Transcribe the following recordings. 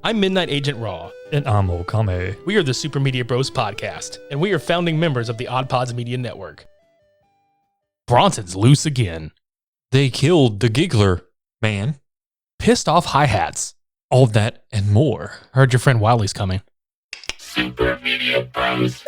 I'm Midnight Agent Raw. And I'm Okame. We are the Super Media Bros podcast, and we are founding members of the Odd Pods Media Network. Bronson's loose again. They killed the Giggler man. Pissed off hi-hats. All that and more. Heard your friend Wiley's coming. Super Media Bros.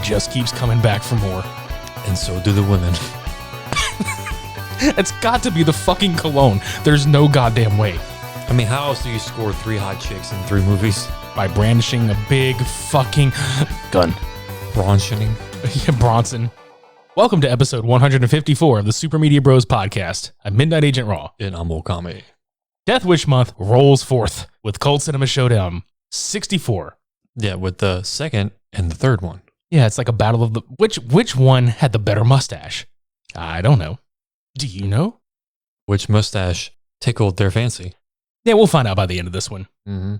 Just keeps coming back for more. And so do the women. It's got to be the fucking Cologne. There's no goddamn way. I mean, how else do you score 3 hot chicks in 3 movies? By brandishing a big fucking gun. Bronsoning. Yeah, Bronson. Welcome to episode 154 of the Super Media Bros podcast. I'm Midnight Agent Raw. And I'm Okame. Death Wish Month rolls forth with Cult Cinema Showdown 64. Yeah, with the second and the third one. Yeah, it's like a battle of the... Which one had the better mustache? I don't know. Do you know? Which mustache tickled their fancy? Yeah, we'll find out by the end of this one. Mm-hmm.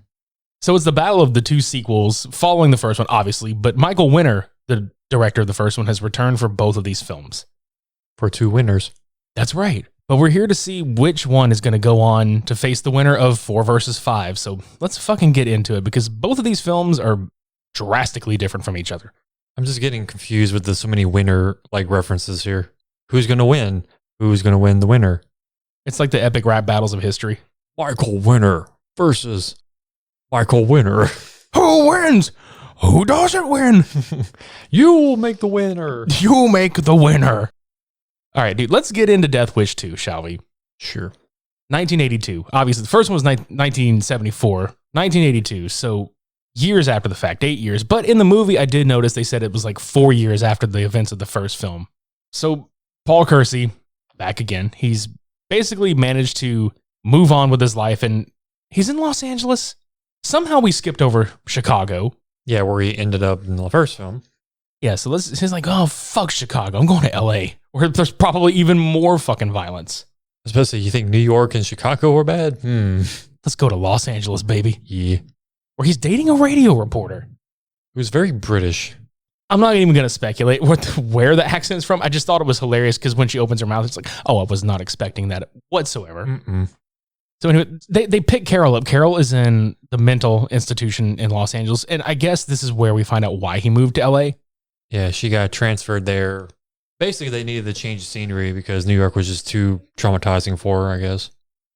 So it's the battle of the 2 sequels following the first one, obviously, but Michael Winner, the director of the first one, has returned for both of these films. For 2 winners. That's right. But we're here to see which one is going to go on to face the winner of 4 versus 5. So let's fucking get into it, because both of these films are drastically different from each other. I'm just getting confused with so many winner references here. Who's going to win? Who's going to win the winner? It's like the epic rap battles of history. Michael Winner versus Michael Winner. Who wins? Who doesn't win? You will make the winner. You make the winner. All right, dude, let's get into Death Wish 2, shall we? Sure. 1982. Obviously, the first one was 1974. 1982, so years after the fact, 8 years. But in the movie, I did notice they said it was like 4 years after the events of the first film. So Paul Kersey, back again, he's basically managed to move on with his life, and he's in Los Angeles. Somehow we skipped over Chicago. Yeah, where he ended up in the first film. Yeah, so he's like, oh, fuck Chicago. I'm going to LA, where there's probably even more fucking violence. Especially, you think New York and Chicago are bad? Let's go to Los Angeles, baby. Yeah. Where he's dating a radio reporter. Who's very British. I'm not even going to speculate where the accent's from. I just thought it was hilarious because when she opens her mouth, it's like, oh, I was not expecting that whatsoever. Mm-mm. So anyway, they pick Carol up. Carol is in the mental institution in Los Angeles, and I guess this is where we find out why he moved to LA. Yeah, she got transferred there. Basically, they needed to change the scenery because New York was just too traumatizing for her, I guess.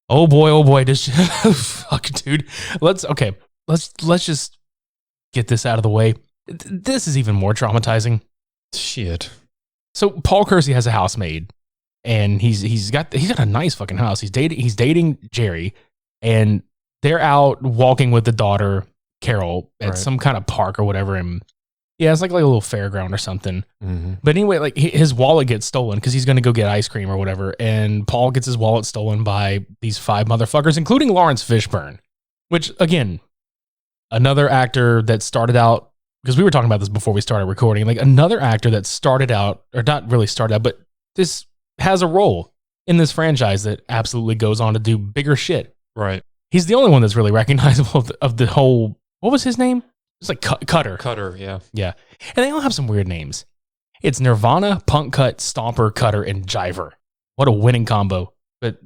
Oh boy, this fuck, dude. Let's just get this out of the way. This is even more traumatizing. Shit. So Paul Kersey has a housemaid, and he's got a nice fucking house. He's dating Jerry, and they're out walking with the daughter Carol at some kind of park or whatever. And yeah, it's like a little fairground or something. Mm-hmm. But anyway, like his wallet gets stolen because he's going to go get ice cream or whatever, and Paul gets his wallet stolen by these 5 motherfuckers, including Lawrence Fishburne, which again, another actor that started out, because we were talking about this before we started recording, like another actor that started out, or not really started out, but this has a role in this franchise that absolutely goes on to do bigger shit. Right. He's the only one that's really recognizable of the whole, what was his name? It's like Cutter. Cutter, yeah. Yeah. And they all have some weird names. It's Nirvana, Punk Cut, Stomper, Cutter, and Jiver. What a winning combo. But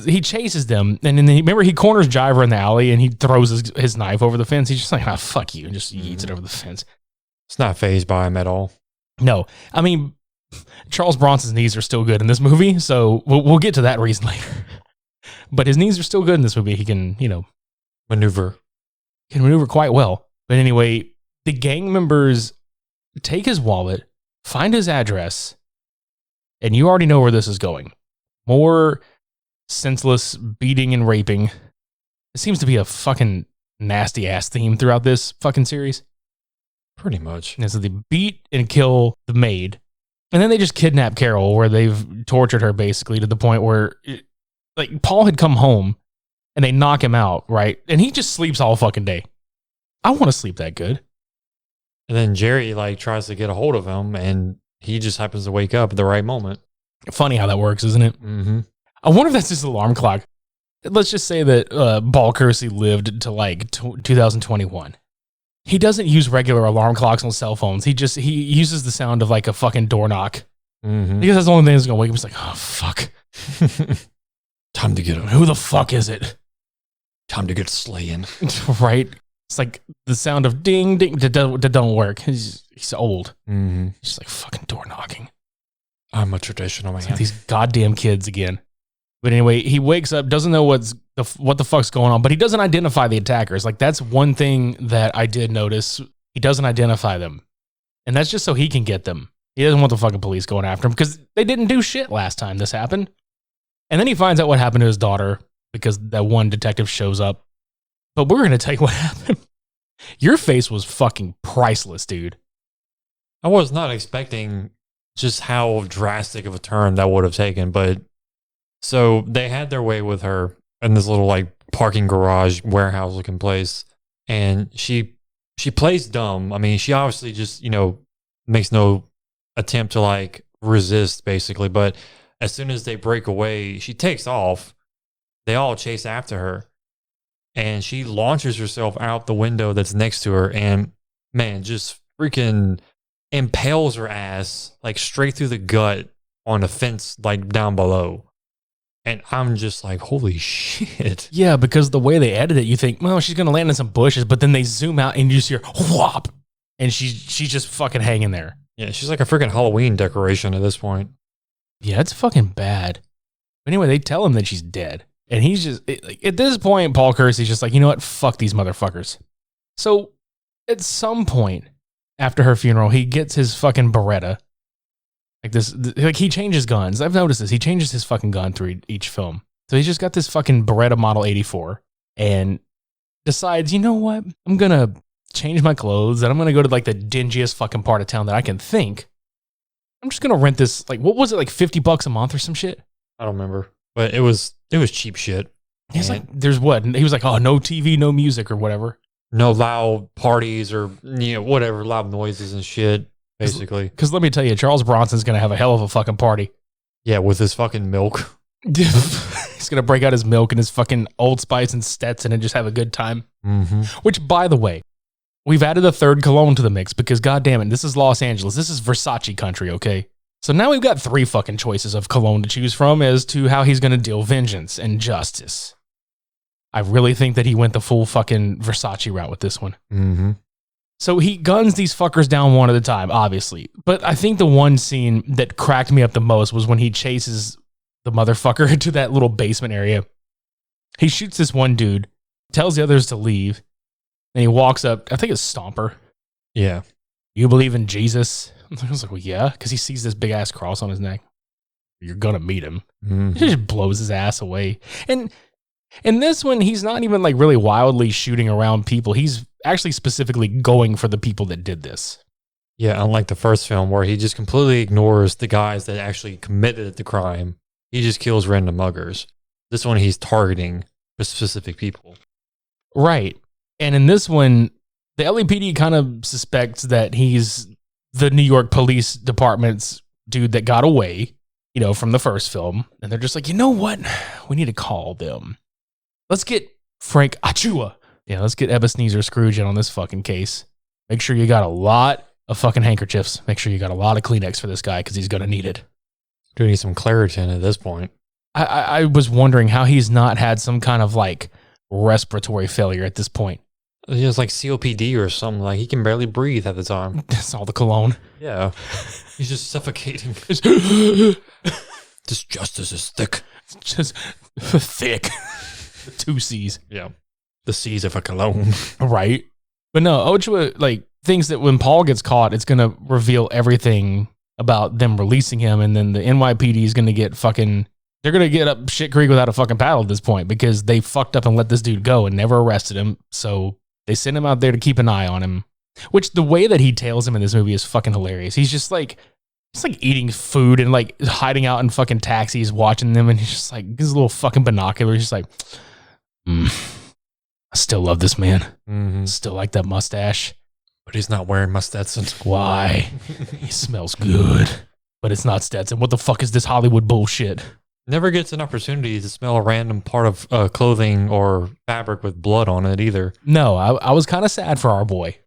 he chases them, and then remember he corners Jiver in the alley, and he throws his knife over the fence. He's just like, fuck you, and just eats it over the fence. It's not fazed by him at all. No. I mean, Charles Bronson's knees are still good in this movie, so we'll get to that reason later. But his knees are still good in this movie. He can, maneuver. Can maneuver quite well. But anyway, the gang members take his wallet, find his address, and you already know where this is going. More senseless beating and raping. It seems to be a fucking nasty ass theme throughout this fucking series. Pretty much. And so they beat and kill the maid, And then they just kidnap Carol, where they've tortured her basically to the point where, like, Paul had come home and they knock him out, right? And he just sleeps all fucking day. I want to sleep that good. And then Jerry like tries to get a hold of him, and he just happens to wake up at the right moment. Funny how that works, isn't it? Mm-hmm. I wonder if that's just an alarm clock. Let's just say that Paul Kersey lived to like 2021. He doesn't use regular alarm clocks on cell phones. He uses the sound of like a fucking door knock. Mm-hmm. Because that's the only thing that's gonna wake him. He's like, oh fuck. Time to get him. Who the fuck is it? Time to get slaying. Right? It's like the sound of ding ding that don't work. He's old. Mm-hmm. He's just like fucking door knocking. I'm a traditional man. It's like these goddamn kids again. But anyway, he wakes up, doesn't know what the fuck's going on, but he doesn't identify the attackers. Like, that's one thing that I did notice. He doesn't identify them. And that's just so he can get them. He doesn't want the fucking police going after him because they didn't do shit last time this happened. And then he finds out what happened to his daughter because that one detective shows up. But we're going to tell you what happened. Your face was fucking priceless, dude. I was not expecting just how drastic of a turn that would have taken, but so they had their way with her in this little like parking garage warehouse looking place, and she plays dumb. I mean, she obviously just, you know, makes no attempt to like resist basically, but as soon as they break away, she takes off. They all chase after her, and she launches herself out the window that's next to her, and man, just freaking impales her ass like straight through the gut on a fence like down below. And I'm just like, holy shit. Yeah, because the way they edit it, you think, well, she's going to land in some bushes, but then they zoom out and you just hear whop, and she's just fucking hanging there. Yeah, she's like a freaking Halloween decoration at this point. Yeah, it's fucking bad. But anyway, they tell him that she's dead. And he's just, at this point, Paul Kersey's just like, you know what? Fuck these motherfuckers. So at some point after her funeral, he gets his fucking Beretta. Like he changes guns. I've noticed this. He changes his fucking gun through each film. So he's just got this fucking Beretta Model 84 and decides, you know what? I'm going to change my clothes and I'm going to go to like the dingiest fucking part of town that I can think. I'm just going to rent this, like, what was it, like $50 a month or some shit? I don't remember. But it was cheap shit. He's like, there's what? And he was like, oh, no TV, no music or whatever. No loud parties or, you know, whatever, loud noises and shit. Basically. Because let me tell you, Charles Bronson's going to have a hell of a fucking party. Yeah, with his fucking milk. He's going to break out his milk and his fucking Old Spice and Stetson and just have a good time. Mm-hmm. Which, by the way, we've added a third cologne to the mix because, goddamn it, this is Los Angeles. This is Versace country, okay? So now we've got 3 fucking choices of cologne to choose from as to how he's going to deal vengeance and justice. I really think that he went the full fucking Versace route with this one. Mm-hmm. So he guns these fuckers down one at a time, obviously. But I think the one scene that cracked me up the most was when he chases the motherfucker into that little basement area. He shoots this one dude, tells the others to leave, and he walks up. I think it's Stomper. Yeah. You believe in Jesus? I was like, well, yeah, because he sees this big ass cross on his neck. You're gonna meet him. Mm-hmm. He just blows his ass away. And in this one, he's not even like really wildly shooting around people. He's actually specifically going for the people that did this. Yeah, unlike the first film where he just completely ignores the guys that actually committed the crime. He just kills random muggers. This one, he's targeting specific people. Right. And in this one, the LAPD kind of suspects that he's the New York Police Department's dude that got away, you know, from the first film. And they're just like, you know what? We need to call them. Let's get Frank Achua. Yeah, let's get Ebenezer Scrooge in on this fucking case. Make sure you got a lot of fucking handkerchiefs. Make sure you got a lot of Kleenex for this guy because he's going to need it. Do need some Claritin at this point. I was wondering how he's not had some kind of like respiratory failure at this point. He has like COPD or something. Like he can barely breathe at the time. That's all the cologne. Yeah. He's just suffocating. This justice is thick. Just thick. 2 C's. Yeah. The C's of a cologne. Right. But no, Ochua like thinks that when Paul gets caught, it's going to reveal everything about them releasing him. And then the NYPD is going to get fucking, they're going to get up shit creek without a fucking paddle at this point because they fucked up and let this dude go and never arrested him. So they send him out there to keep an eye on him, which the way that he tails him in this movie is fucking hilarious. He's just like just like eating food and like hiding out in fucking taxis, watching them, and he's just like his little fucking binoculars. He's just like, I still love this man. Mm-hmm. Still like that mustache. But he's not wearing my Stetson. Why? He smells good, but it's not Stetson. What the fuck is this Hollywood bullshit? Never gets an opportunity to smell a random part of clothing or fabric with blood on it either. No, I was kind of sad for our boy.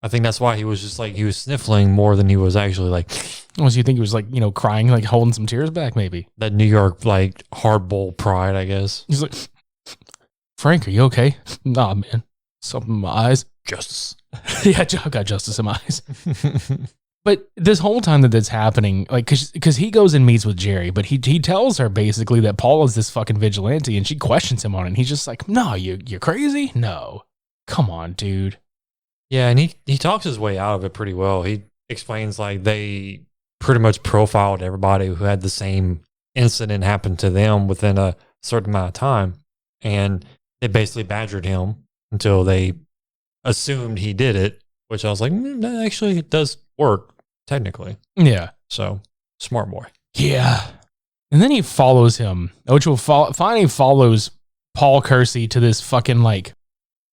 I think that's why he was just like, he was sniffling more than he was actually like. Was you think he was like, crying, like holding some tears back, maybe? That New York, like, hard bowl pride, I guess. He's like, Frank, are you okay? Nah, man. Something in my eyes. Justice. Yeah, I got justice in my eyes. But this whole time that that's happening, like, because he goes and meets with Jerry, but he tells her basically that Paul is this fucking vigilante, and she questions him on it. And he's just like, no, you're crazy? No. Come on, dude. Yeah, and he talks his way out of it pretty well. He explains, like, they pretty much profiled everybody who had the same incident happen to them within a certain amount of time. And they basically badgered him until they assumed he did it, which I was like, that actually does work, technically. Yeah. So, smart boy. Yeah. And then he follows him, which finally follows Paul Kersey to this fucking, like,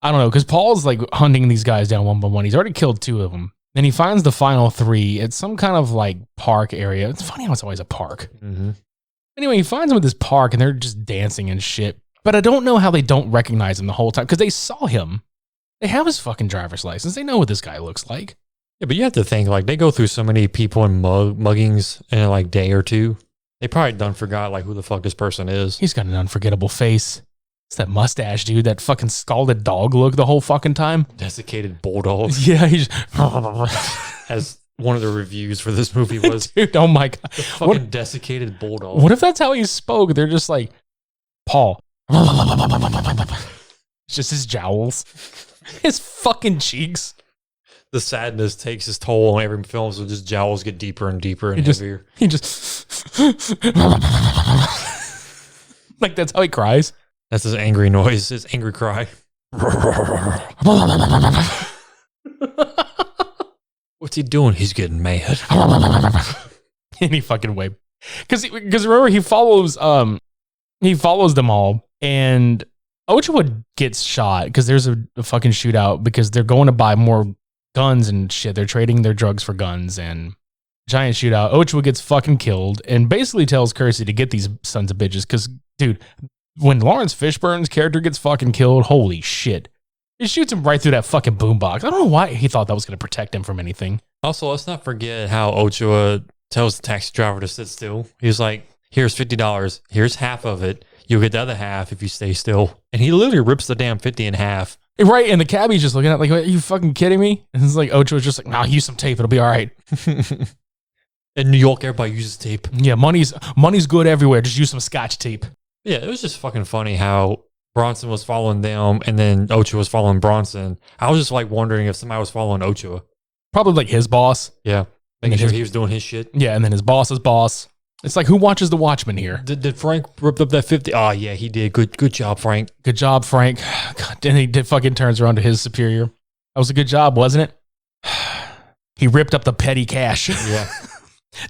I don't know, because Paul's, like, hunting these guys down one by one. He's already killed 2 of them. Then he finds the final 3 at some kind of, like, park area. It's funny how it's always a park. Mm-hmm. Anyway, he finds them at this park, and they're just dancing and shit. But I don't know how they don't recognize him the whole time, because they saw him. They have his fucking driver's license. They know what this guy looks like. Yeah, but you have to think, like, they go through so many people in muggings in a, like, day or two. They probably done forgot, like, who the fuck this person is. He's got an unforgettable face. It's that mustache, dude. That fucking scalded dog look the whole fucking time. Desiccated bulldog. Yeah, he's As one of the reviews for this movie was. Dude, oh my God. The fucking desiccated bulldog. What if that's how he spoke? They're just like, Paul. It's just his jowls. His fucking cheeks. The sadness takes its toll on every film, so just jowls get deeper and deeper and heavier. He just like that's how he cries. That's his angry noise, his angry cry. What's he doing? He's getting mad. Any fucking way. Because remember he follows them all, and Ochoa gets shot because there's a fucking shootout because they're going to buy more guns and shit. They're trading their drugs for guns and giant shootout. Ochoa gets fucking killed and basically tells Kersey to get these sons of bitches because, dude, when Lawrence Fishburne's character gets fucking killed, holy shit. He shoots him right through that fucking boombox. I don't know why he thought that was going to protect him from anything. Also, let's not forget how Ochoa tells the taxi driver to sit still. He's like, here's $50. Here's half of it. You'll get the other half if you stay still. And he literally rips the damn 50 in half. Right, and the cabbie's just looking at it like, are you fucking kidding me? And it's like, Ochoa's just like, nah, use some tape. It'll be all right. In New York, everybody uses tape. Yeah, money's good everywhere. Just use some scotch tape. Yeah, it was just fucking funny how Bronson was following them and then Ochoa was following Bronson. I was just like wondering if somebody was following Ochoa. Probably like his boss. Yeah, making sure he was doing his shit. Yeah, and then his boss's boss. It's like, who watches The Watchmen here? Did Frank rip up that 50? Oh, yeah, he did. Good job, Frank. Good job, Frank. God, then he fucking turns around to his superior. That was a good job, wasn't it? He ripped up the petty cash. Yeah.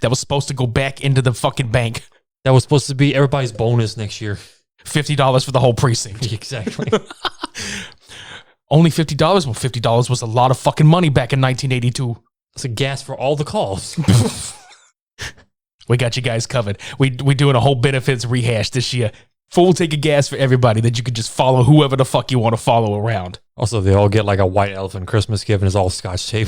That was supposed to go back into the fucking bank. That was supposed to be everybody's bonus next year. $50 for the whole precinct. Exactly. Only $50? Well, $50 was a lot of fucking money back in 1982. It's a gas for all the calls. We got you guys covered. We doing a whole benefits rehash this year. Full tank of gas for everybody that you could just follow whoever the fuck you want to follow around. Also, they all get like a white elephant Christmas gift and it's all scotch tape.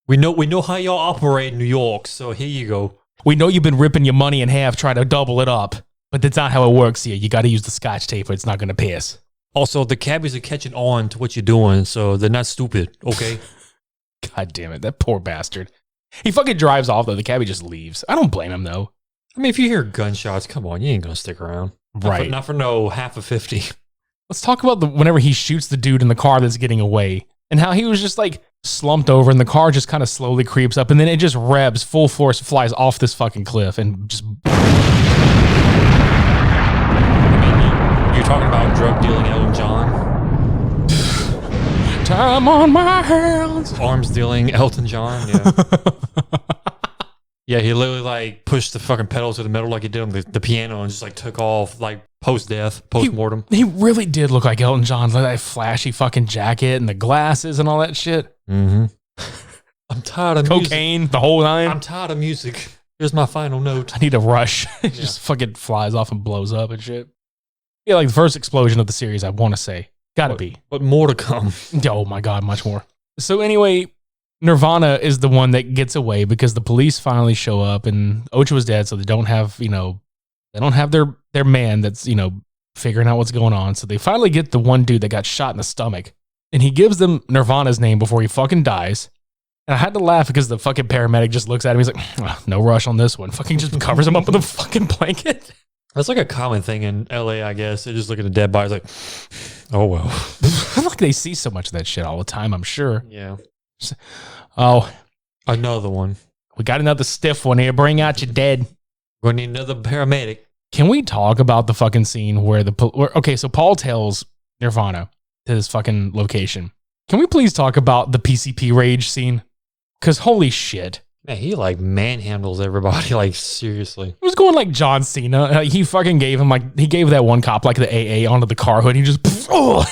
We know how y'all operate in New York, so here you go. We know you've been ripping your money in half trying to double it up, but that's not how it works here. You got to use the scotch tape or it's not going to pass. Also, the cabbies are catching on to what you're doing, so they're not stupid, okay? God damn it, that poor bastard. He fucking drives off, though. The cabbie just leaves. I don't blame him, though. I mean, if you hear gunshots, come on, you ain't going to stick around. Right. Not for no half of 50. Let's talk about whenever he shoots the dude in the car that's getting away and how he was just like slumped over and the car just kind of slowly creeps up and then it just revs full force, flies off this fucking cliff and just... You're talking about drug dealing Elton John? Time on my hands. Arms dealing Elton John, yeah. Yeah, he literally like pushed the fucking pedal to the metal like he did on the piano and just like took off like post-death, post-mortem. He really did look like Elton John, like that flashy fucking jacket and the glasses and all that shit. Mm-hmm. I'm tired of cocaine, music. The whole nine. I'm tired of music. Here's my final note. I need a rush. It just fucking flies off and blows up and shit. Yeah, like the first explosion of the series, I want to say. Gotta be. But more to come. Oh my God, much more. So anyway, Nirvana is the one that gets away because the police finally show up and Ocha was dead, so they don't have, their man that's, figuring out what's going on. So they finally get the one dude that got shot in the stomach and he gives them Nirvana's name before he fucking dies. And I had to laugh because the fucking paramedic just looks at him. He's like, oh, no rush on this one. Fucking just covers him up with a fucking blanket. That's like a common thing in LA, I guess. They just look at a dead body like, oh, well. Like they see so much of that shit all the time, I'm sure. Yeah. Oh. Another one. We got another stiff one here. Bring out your dead. We're going to need another paramedic. Can we talk about the fucking scene where so Paul tells Nirvana to this fucking location. Can we please talk about the PCP rage scene? Because holy shit. Man, he like manhandles everybody, like seriously. It was going like John Cena. He fucking gave him he gave that one cop like the AA onto the car hood. He just,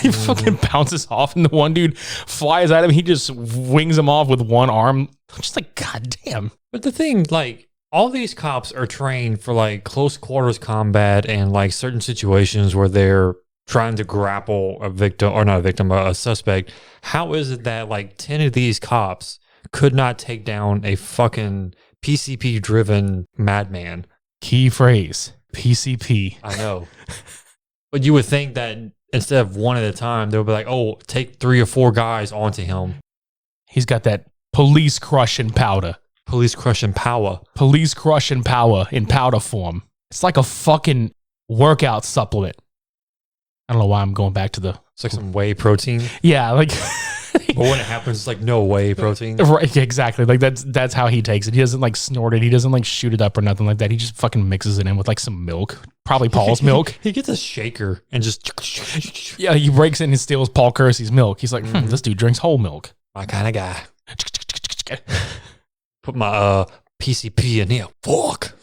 he fucking bounces off and the one dude flies at him. He just wings him off with one arm. I'm just like, God damn. But the thing, like, all these cops are trained for like close quarters combat and like certain situations where they're trying to grapple a victim, or not a victim, but a suspect. How is it that like 10 of these cops could not take down a fucking PCP-driven madman? Key phrase, PCP. I know. But you would think that instead of one at a time, they would be like, oh, take 3 or 4 guys onto him. He's got that police crushing powder. Police crushing power. Police crushing power in powder form. It's like a fucking workout supplement. I don't know why I'm going back to the... It's like some whey protein. Yeah, like... But when it happens, it's like no whey protein. Right, exactly. Like that's how he takes it. He doesn't like snort it. He doesn't like shoot it up or nothing like that. He just fucking mixes it in with like some milk. Probably Paul's milk. He gets a shaker and just... Yeah, he breaks in and steals Paul Kersey's milk. He's like, this dude drinks whole milk. My kind of guy. Put my PCP in here. Fuck.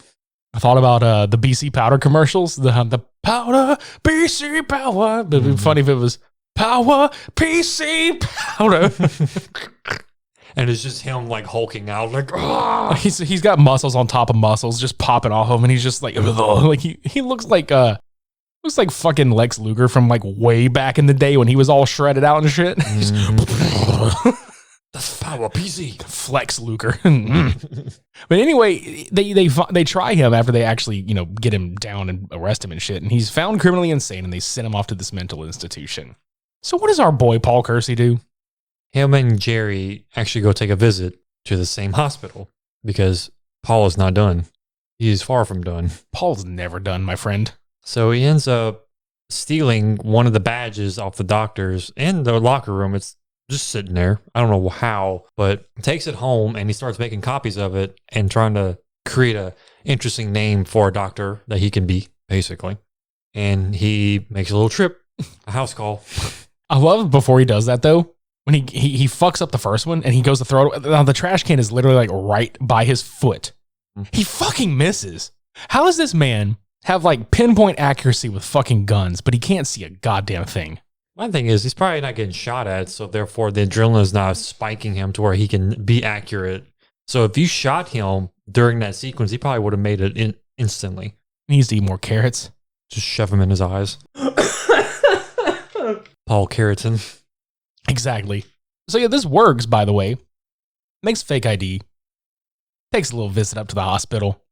I thought about the BC powder commercials. The powder, BC power. It'd be funny if it was power, PC powder. And it's just him like hulking out, like he's got muscles on top of muscles, just popping off of him, and he's just like, like he looks like fucking Lex Luger from like way back in the day when he was all shredded out and shit. That's power PC. Flex Luger. But anyway, they try him after they actually, get him down and arrest him and shit. And he's found criminally insane and they send him off to this mental institution. So what does our boy Paul Kersey do? Him and Jerry actually go take a visit to the same hospital because Paul is not done. He's far from done. Paul's never done, my friend. So he ends up stealing one of the badges off the doctors in the locker room. It's just sitting there. I don't know how, but takes it home and he starts making copies of it and trying to create a interesting name for a doctor that he can be, basically. And he makes a little trip, a house call. I love before he does that though, when he fucks up the first one and he goes to throw it. Now the trash can is literally like right by his foot. He fucking misses. How does this man have like pinpoint accuracy with fucking guns, but he can't see a goddamn thing? My thing is, he's probably not getting shot at, so therefore the adrenaline is not spiking him to where he can be accurate. So if you shot him during that sequence, he probably would have made it instantly. He needs to eat more carrots. Just shove him in his eyes. Paul Keratin. Exactly. So yeah, this works, by the way. Makes fake ID. Takes a little visit up to the hospital.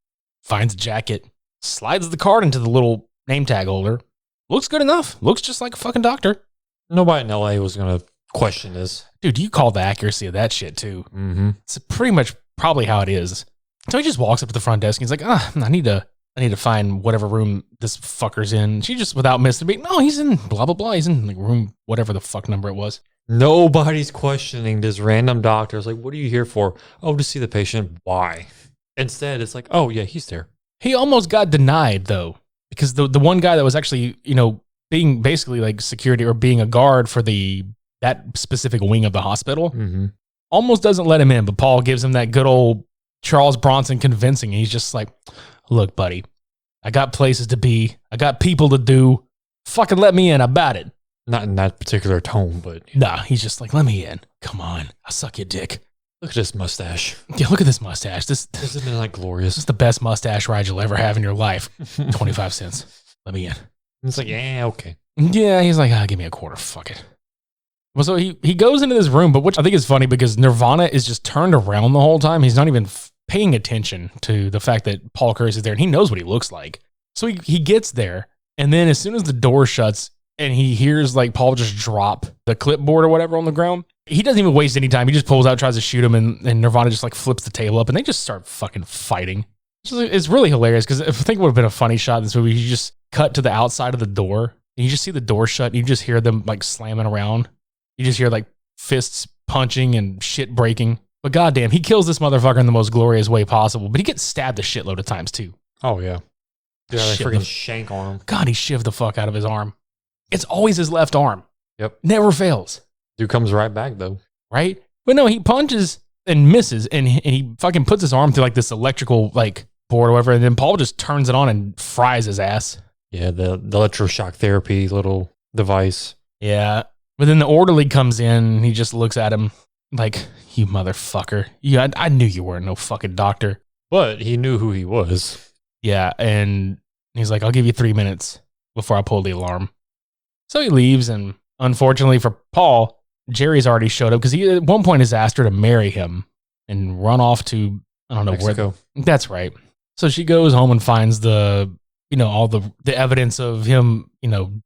Finds a jacket. Slides the card into the little name tag holder. Looks good enough. Looks just like a fucking doctor. Nobody in LA was going to question this. Dude, you call the accuracy of that shit too. Mm-hmm. It's pretty much probably how it is. So he just walks up to the front desk and he's like, I need to find whatever room this fucker's in. She just, without missing a beat, no, he's in blah, blah, blah. He's in like room, whatever the fuck number it was. Nobody's questioning this random doctor. It's like, what are you here for? Oh, to see the patient. Why? Instead, it's like, oh yeah, he's there. He almost got denied though, because the one guy that was actually, being basically like security or being a guard for that specific wing of the hospital, almost doesn't let him in. But Paul gives him that good old Charles Bronson convincing. He's just like, look, buddy, I got places to be. I got people to do. Fucking let me in about it. Not in that particular tone, but Nah, he's just like, let me in. Come on. I'll suck your dick. look at this mustache. Yeah, look at this mustache. This Has it been like glorious? is the best mustache ride you'll ever have in your life. 25 cents. Let me in. It's like, yeah, okay. Yeah, he's like, give me a quarter. Fuck it. Well, so he goes into this room, but which I think is funny because Nirvana is just turned around the whole time. He's not even paying attention to the fact that Paul Kersey is there, and he knows what he looks like. So he gets there, and then as soon as the door shuts and he hears like Paul just drop the clipboard or whatever on the ground, he doesn't even waste any time. He just pulls out, tries to shoot him, and Nirvana just like flips the table up, and they just start fucking fighting. It's really hilarious because I think it would have been a funny shot in this movie. You just cut to the outside of the door, and you just see the door shut, and you just hear them like slamming around. You just hear like fists punching and shit breaking. But goddamn, he kills this motherfucker in the most glorious way possible. But he gets stabbed a shitload of times too. Oh, yeah. Yeah, like Shiv freaking the- shank on him. God, he shivved the fuck out of his arm. It's always his left arm. Yep. Never fails. Dude comes right back, though. Right? But no, he punches and misses, and he fucking puts his arm through like this electrical like board or whatever, and then Paul just turns it on and fries his ass. Yeah, the electroshock therapy little device. Yeah. But then the orderly comes in, and he just looks at him like, you motherfucker. Yeah, I knew you weren't no fucking doctor. But he knew who he was. Yeah, and he's like, I'll give you 3 minutes before I pull the alarm. So he leaves, and unfortunately for Paul, Jerry's already showed up because he at one point has asked her to marry him and run off to, I don't know Mexico. where. That's right. So she goes home and finds all the evidence of him,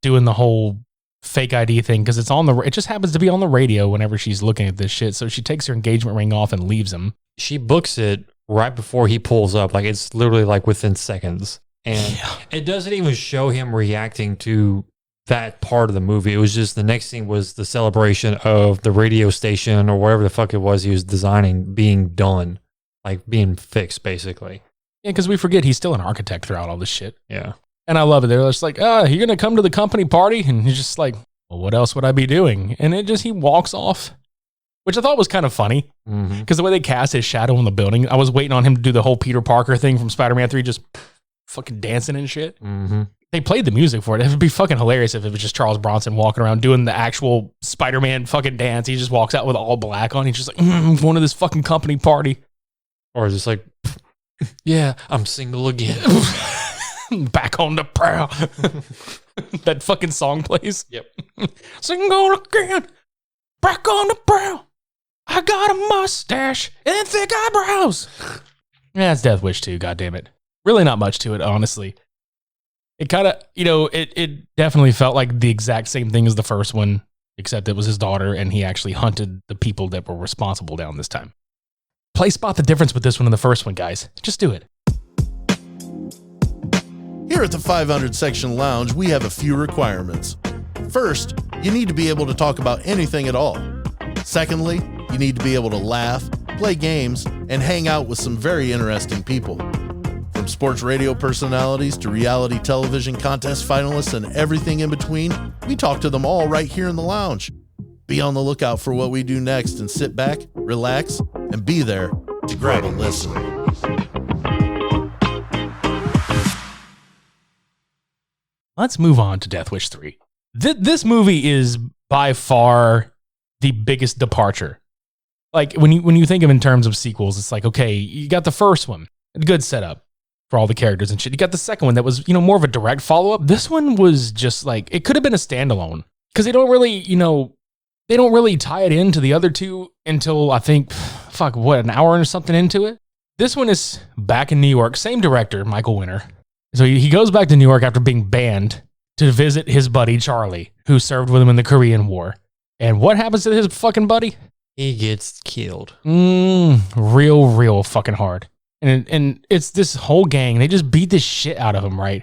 doing the whole fake ID thing because it just happens to be on the radio whenever she's looking at this shit. So she takes her engagement ring off and leaves him. She books it right before he pulls up. Like, it's literally like within seconds. And it doesn't even show him reacting to that part of the movie. It was just the next scene was the celebration of the radio station or whatever the fuck it was he was designing being done, like being fixed, basically. Yeah, because we forget he's still an architect throughout all this shit. Yeah. And I love it. They're just like, you're going to come to the company party? And he's just like, well, what else would I be doing? And he walks off, which I thought was kind of funny because the way they cast his shadow in the building, I was waiting on him to do the whole Peter Parker thing from Spider-Man 3, just fucking dancing and shit. Mm-hmm. They played the music for it. It would be fucking hilarious if it was just Charles Bronson walking around doing the actual Spider-Man fucking dance. He just walks out with all black on. He's just like, I'm going to this fucking company party. Or just like, yeah, I'm single again. Back on the prowl. That fucking song plays. Yep. Single again. Back on the prowl. I got a mustache and thick eyebrows. Yeah, it's Death Wish 2, goddammit. Really not much to it, honestly. It kind of, it definitely felt like the exact same thing as the first one, except it was his daughter and he actually hunted the people that were responsible down this time. Play spot the difference with this one and the first one, guys. Just do it. Here at the 500 Section Lounge, we have a few requirements. First, you need to be able to talk about anything at all. Secondly, you need to be able to laugh, play games, and hang out with some very interesting people. From sports radio personalities to reality television contest finalists and everything in between, we talk to them all right here in the lounge. Be on the lookout for what we do next and sit back, relax, and be there to grab a listen. Let's move on to Death Wish 3. This movie is by far the biggest departure. Like when you think of in terms of sequels, it's like, okay, you got the first one, a good setup for all the characters and shit. You got the second one that was, more of a direct follow-up. This one was just like, it could have been a standalone because they don't really tie it into the other two until I think, an hour or something into it. This one is back in New York, same director, Michael Winner. So he goes back to New York after being banned to visit his buddy Charlie, who served with him in the Korean War. And what happens to his fucking buddy? He gets killed. Real fucking hard. And it's this whole gang. They just beat this shit out of him, right?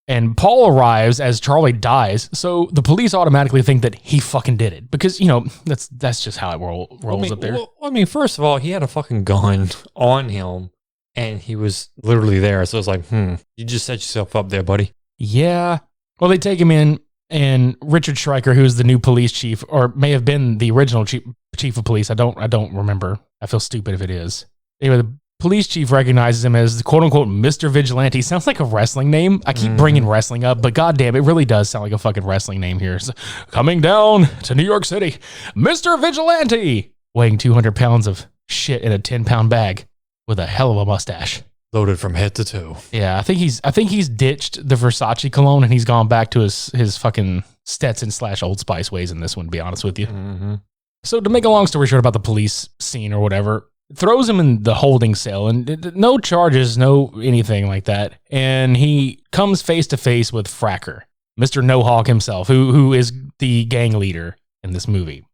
And Paul arrives as Charlie dies. So the police automatically think that he fucking did it because, that's just how it rolls up there. Well, first of all, he had a fucking gun on him and he was literally there. So it's like, you just set yourself up there, buddy. Yeah. Well, they take him in, and Richard Schreiker, who's the new police chief, or may have been the original chief of police. I don't remember. I feel stupid if it is. Anyway, the police chief recognizes him as quote unquote Mr. Vigilante. Sounds like a wrestling name. I keep bringing wrestling up, but goddamn, it really does sound like a fucking wrestling name here. So, coming down to New York City, Mr. Vigilante, weighing 200 pounds of shit in a 10-pound bag with a hell of a mustache. Loaded from head to toe. Yeah, I think he's ditched the Versace cologne and he's gone back to his fucking Stetson / Old Spice ways in this one, to be honest with you. Mm-hmm. So to make a long story short about the police scene or whatever, throws him in the holding cell and no charges, no anything like that. And he comes face to face with Fracker, Mr. No Hawk himself, who is the gang leader in this movie.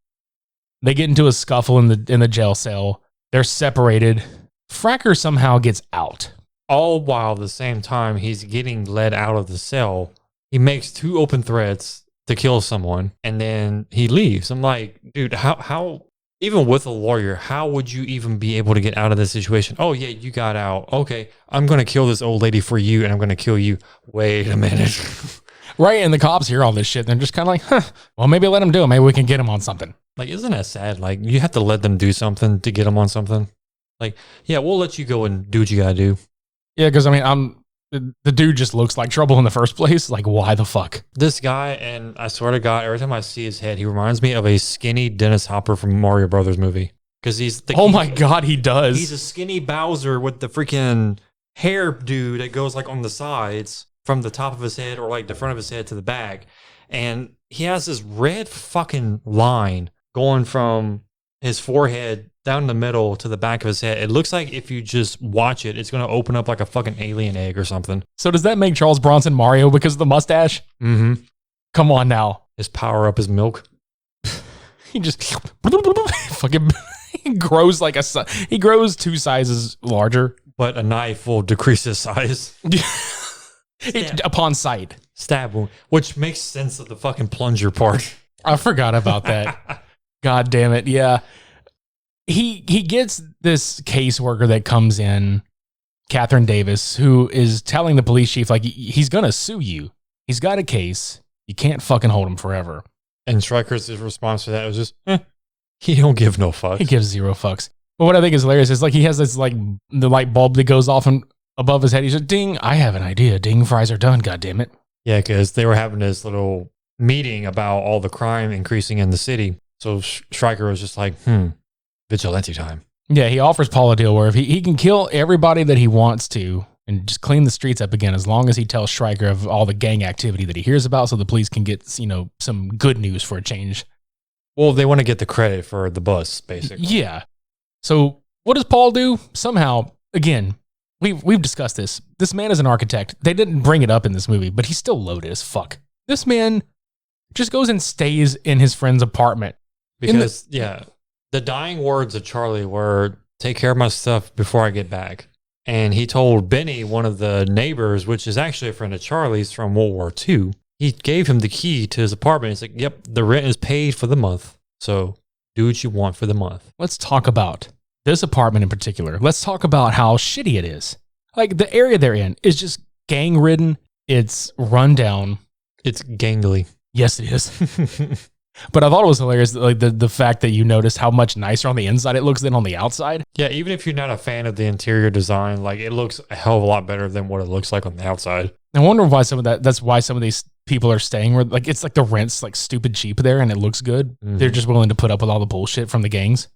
They get into a scuffle in the jail cell. They're separated. Fracker somehow gets out. All while at the same time he's getting led out of the cell, he makes 2 open threats to kill someone, and then he leaves. I'm like, dude, how even with a lawyer, how would you even be able to get out of this situation? Oh yeah, you got out. Okay, I'm gonna kill this old lady for you, and I'm gonna kill you. Wait a minute. Right, and the cops hear all this shit. They're just kind of like, huh, well, maybe let him do it. Maybe we can get him on something. Like, isn't that sad? Like, you have to let them do something to get them on something. Like, yeah, we'll let you go and do what you gotta do. Yeah, because I mean, the dude just looks like trouble in the first place. Like, why the fuck? This guy, and I swear to God, every time I see his head, he reminds me of a skinny Dennis Hopper from Mario Brothers movie. Because he's oh my God, he does. He's a skinny Bowser with the freaking hair dude that goes like on the sides from the top of his head or like the front of his head to the back. And he has this red fucking line going from his forehead down the middle to the back of his head. It looks like if you just watch it, it's going to open up like a fucking alien egg or something. So does that make Charles Bronson Mario because of the mustache? Mm-hmm. Come on now. His power up is milk. He just fucking he grows like he grows 2 sizes larger. But a knife will decrease his size. Upon sight. Stab wound, which makes sense of the fucking plunger part. I forgot about that. God damn it. Yeah. He gets this caseworker that comes in, Catherine Davis, who is telling the police chief, like, he's going to sue you. He's got a case. You can't fucking hold him forever. And Stryker's response to that was just, he don't give no fucks. He gives 0 fucks. But what I think is hilarious is like he has this like the light bulb that goes off above his head. He's like, ding, I have an idea. Ding, fries are done. God damn it. Yeah, because they were having this little meeting about all the crime increasing in the city. So Stryker was just like, vigilante time. Yeah, he offers Paul a deal where if he can kill everybody that he wants to and just clean the streets up again, as long as he tells Stryker of all the gang activity that he hears about so the police can get, some good news for a change. Well, they want to get the credit for the bus, basically. Yeah. So what does Paul do? Somehow, again, we've discussed this. This man is an architect. They didn't bring it up in this movie, but he's still loaded as fuck. This man just goes and stays in his friend's apartment. Because, the dying words of Charlie were, take care of my stuff before I get back. And he told Benny, one of the neighbors, which is actually a friend of Charlie's from World War II, he gave him the key to his apartment. He's like, yep, the rent is paid for the month. So do what you want for the month. Let's talk about this apartment in particular. Let's talk about how shitty it is. Like, the area they're in is just gang-ridden. It's run down. It's gangly. Yes, it is. But I thought it was hilarious, like the fact that you noticed how much nicer on the inside it looks than on the outside. Yeah, even if you're not a fan of the interior design, like, it looks a hell of a lot better than what it looks like on the outside. I wonder why that's why some of these people are staying where, like, it's like the rent's like stupid cheap there and it looks good. Mm-hmm. They're just willing to put up with all the bullshit from the gangs.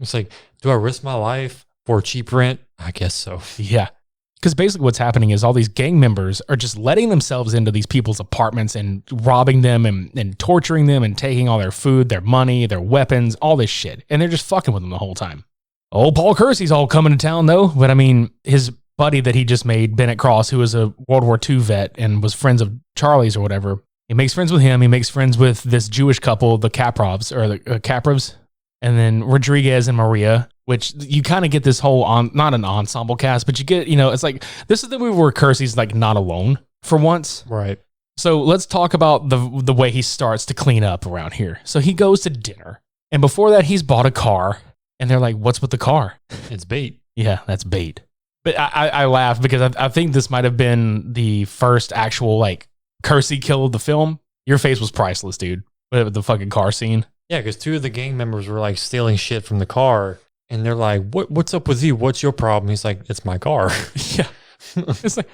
It's like, do I risk my life for cheap rent? I guess so. Yeah. Because basically what's happening is all these gang members are just letting themselves into these people's apartments and robbing them and torturing them and taking all their food, their money, their weapons, all this shit. And they're just fucking with them the whole time. Old Paul Kersey's all coming to town, though. But I mean, his buddy that he just made, Bennett Cross, who was a World War II vet and was friends of Charlie's or whatever, he makes friends with him. He makes friends with this Jewish couple, the Kaprovs, or the Kaprovs, and then Rodriguez and Maria, which you kind of get this whole, not an ensemble cast, but you get, it's like, this is the movie where Kersey's like not alone for once. Right. So let's talk about the way he starts to clean up around here. So he goes to dinner, and before that, he's bought a car, and they're like, what's with the car? It's bait. Yeah, that's bait. But I laugh because I think this might have been the first actual, like, Kersey kill of the film. Your face was priceless, dude. With the fucking car scene. Yeah, because 2 of the gang members were like stealing shit from the car. And they're like, what's up with you? What's your problem? He's like, it's my car. Yeah. It's like,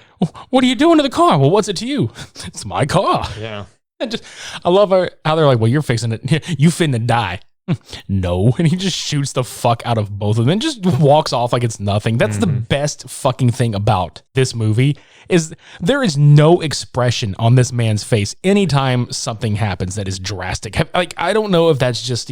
what are you doing to the car? Well, what's it to you? It's my car. Yeah. I love how they're like, well, you're fixing it. You finna die. No. And he just shoots the fuck out of both of them and just walks off like it's nothing. That's the best fucking thing about this movie is there is no expression on this man's face anytime something happens that is drastic. Like, I don't know if that's just,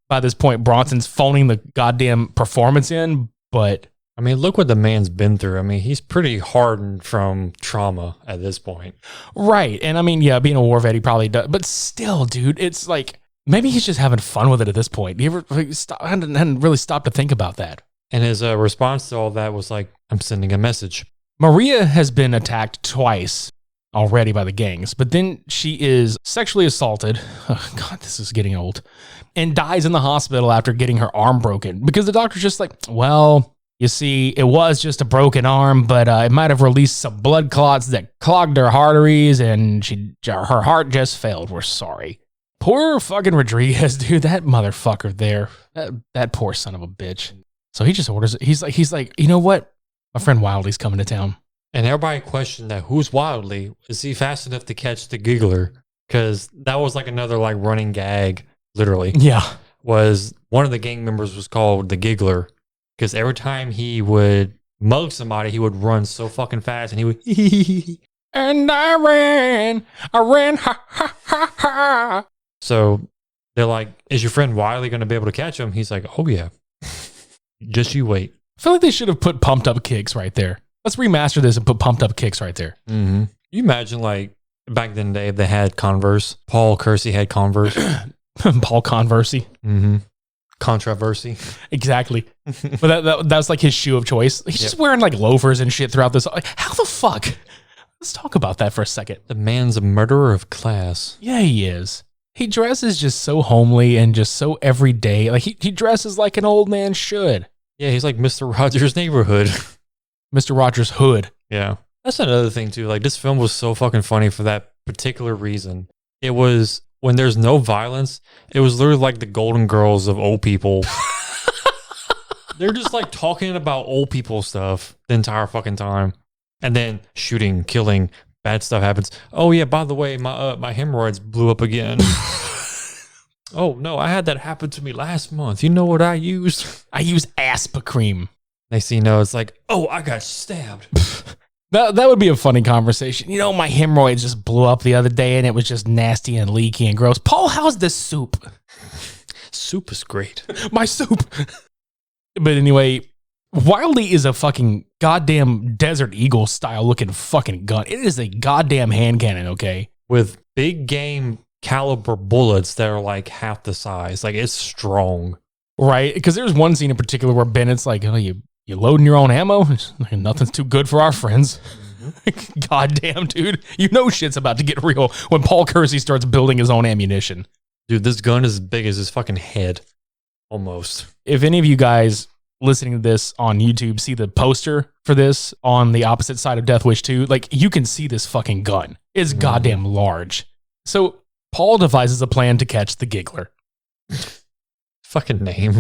by this point, Bronson's phoning the goddamn performance in, but I mean, look what the man's been through. I mean, he's pretty hardened from trauma at this point. Right. And I mean, yeah, being a war vet, he probably does. But still, dude, it's like, maybe he's just having fun with it at this point. You ever stop? I hadn't really stopped to think about that. And his response to all that was like, I'm sending a message. Maria has been attacked twice already by the gangs, but then she is sexually assaulted. Oh, God, this is getting old. And dies in the hospital after getting her arm broken because the doctor's just like, well, you see, it was just a broken arm, but it might have released some blood clots that clogged her arteries, and her heart just failed. We're sorry. Poor fucking Rodriguez, dude. That motherfucker there. That poor son of a bitch. So he just orders it. He's like, you know what? My friend Wildly's coming to town. And everybody questioned that. Who's Wildly? Is he fast enough to catch the giggler? Because that was like another like running gag, literally. Yeah. Was one of the gang members was called the giggler. Because every time he would mug somebody, he would run so fucking fast and he would, and I ran, ha, ha, ha, ha. So they're like, is your friend Wiley going to be able to catch him? He's like, oh yeah, just you wait. I feel like they should have put pumped up kicks right there. Let's remaster this and put pumped up kicks right there. Mm-hmm. You imagine like back then they had Converse. Paul Kersey had Converse. Paul Conversey. Mm-hmm. Controversy. Exactly. But that's like his shoe of choice. He's just wearing like loafers and shit throughout this. How the fuck? Let's talk about that for a second. The man's a murderer of class. Yeah, he is. He dresses just so homely and just so everyday. Like he dresses like an old man should. Yeah, he's like Mr. Rogers' Neighborhood. Mr. Rogers' Hood. Yeah. That's another thing too. Like this film was so fucking funny for that particular reason. It was when there's no violence, it was literally like the Golden Girls of old people. They're just like talking about old people stuff the entire fucking time. And then shooting, killing, bad stuff happens. Oh yeah, by the way, my hemorrhoids blew up again. Oh no, I had that happen to me last month. You know what I used? I used Aspirin. Next thing you know, it's like, oh, I got stabbed. That would be a funny conversation. You know, my hemorrhoids just blew up the other day and it was just nasty and leaky and gross. Paul, how's this soup? Soup is great. My soup. But anyway, Wildly is a fucking goddamn Desert Eagle style looking fucking gun. It is a goddamn hand cannon, okay? With big game caliber bullets that are like half the size. Like it's strong. Right? Because there's one scene in particular where Bennett's like, oh, you loading your own ammo? Nothing's too good for our friends. Mm-hmm. Goddamn, dude. You know shit's about to get real when Paul Kersey starts building his own ammunition. Dude, this gun is as big as his fucking head. Almost. If any of you guys listening to this on YouTube see the poster for this on the opposite side of Death Wish 2, like you can see this fucking gun. It's goddamn large. So Paul devises a plan to catch the giggler. Fucking name.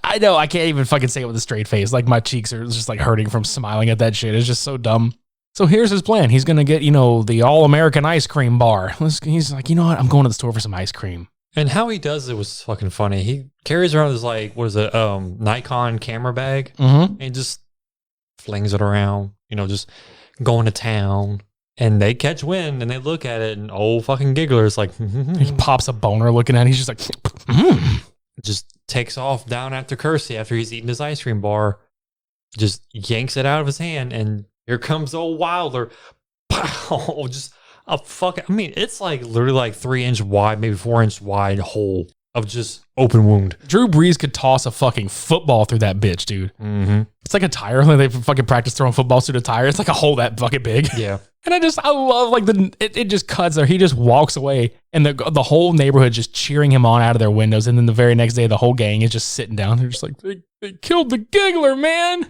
I know, I can't even fucking say it with a straight face. Like my cheeks are just like hurting from smiling at that shit. It's just so dumb. So here's his plan. He's going to get, the all-American ice cream bar. He's like, you know what? I'm going to the store for some ice cream. And how he does it was fucking funny. He carries around this like, what is it, Nikon camera bag. Mm-hmm. And he just flings it around, just going to town. And they catch wind and they look at it and old fucking giggler's like, he pops a boner looking at it. He's just like, just takes off down after Kersey after he's eating his ice cream bar. Just yanks it out of his hand and here comes old Wilder. Pow! Just a fucking, it's like literally like 3-inch wide, maybe 4-inch wide hole of just open wound. Drew Brees could toss a fucking football through that bitch, dude. Mm-hmm. It's like a tire. Like they fucking practice throwing footballs through the tire. It's like a hole that fucking big. Yeah. And I love like it just cuts there. He just walks away and the whole neighborhood just cheering him on out of their windows. And then the very next day, the whole gang is just sitting down. They're just like, they killed the giggler, man.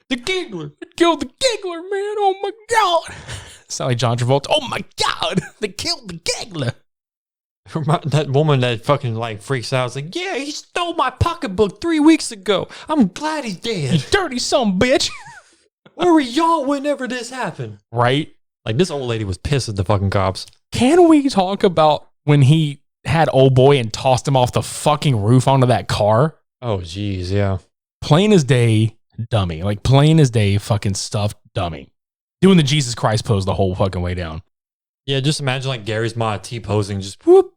The giggler. They killed the giggler, man. Oh my God. Sound like John Travolta. Oh my God. They killed the giggler. That woman that fucking like freaks out. It's like, yeah, he stole my pocketbook 3 weeks ago. I'm glad he's You dead. dirty son bitch. Where were y'all whenever this happened? Right? Like, this old lady was pissed at the fucking cops. Can we talk about when he had old boy and tossed him off the fucking roof onto that car? Oh, geez, yeah. Plain as day dummy. Like plain as day fucking stuffed dummy. Doing the Jesus Christ pose the whole fucking way down. Yeah, just imagine like Gary's Ma T-posing, just whoop.